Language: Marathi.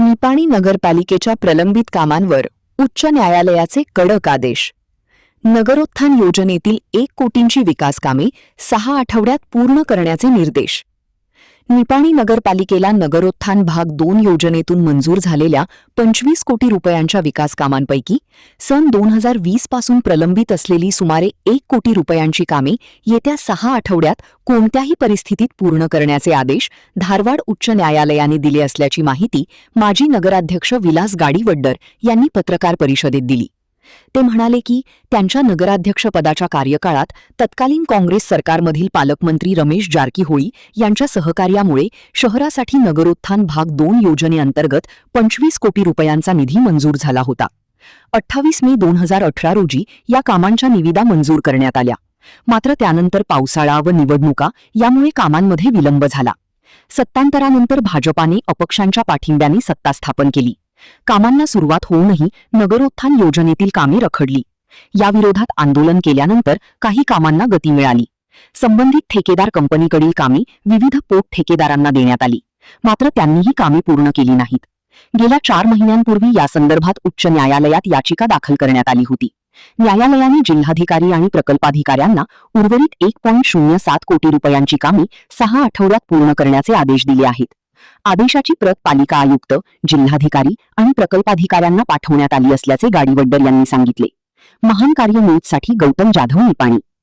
निपाणी नगरपालिकेच्या प्रलंबित कामांवर उच्च न्यायालयाचे कडक आदेश. नगरोत्थान योजनेतील 1 कोटींची विकास कामे 6 आठवड्यात पूर्ण करण्याचे निर्देश. निपाणी नगरपालिकेला नगरोत्थान भाग 2 योजनेतून मंजूर झालेल्या 25 कोटी रुपयांच्या विकास कामांपैकी सन 2020 पासून प्रलंबित असलेली सुमारे 1 कोटी रुपयांची कामे येत्या 6 आठवड्यात कोणत्याही परिस्थितीत पूर्ण करण्याचे आदेश धारवाड उच्च न्यायालयाने दिले असल्याची माहिती माजी नगराध्यक्ष विलास गाडीवड्डर यांनी पत्रकार परिषदेत दिली. ते म्हणाले की त्यांच्या नगराध्यक्षपदाच्या कार्यकाळात तत्कालीन काँग्रेस सरकारमधील पालकमंत्री रमेश जारकीहोळी यांच्या सहकार्यामुळे शहरासाठी नगरोत्थान भाग 2 योजनेअंतर्गत 25 कोटी रुपयांचा निधी मंजूर झाला होता. 28 मे 2018 रोजी या कामांच्या निविदा मंजूर करण्यात आल्या. मात्र त्यानंतर पावसाळा व निवडणुका यामुळे कामांमध्ये विलंब झाला. सत्तांतरानंतर भाजपाने अपक्षांच्या पाठिंब्याने सत्ता स्थापन केली. कामांना सुरुवात होऊनही नगरोत्थान योजनेतील कामे रखडली. याविरोधात आंदोलन केल्यानंतर काही कामांना गती मिळाली. संबंधित ठेकेदार कंपनीकडील कामे विविध पोट ठेकेदारांना देण्यात आली. मात्र त्यांनीही कामे पूर्ण केली नाहीत. गेल्या 4 महिन्यांपूर्वी यासंदर्भात उच्च न्यायालयात याचिका दाखल करण्यात आली होती. न्यायालयाने जिल्हाधिकारी आणि प्रकल्पाधिकाऱ्यांना उर्वरित 1.07 कोटी रुपयांची कामे 6 आठवड्यात पूर्ण करण्याचे आदेश दिले आहेत. आदेशाची प्रत पालिका आयुक्त, जिल्हाधिकारी आणि प्रकल्पाधिकाऱ्यांना पाठवण्यात आली असल्याचे गाडीवड्डर यांनी सांगितले. महान कार्य न्यूजसाठी गौतम जाधव, निपाणी.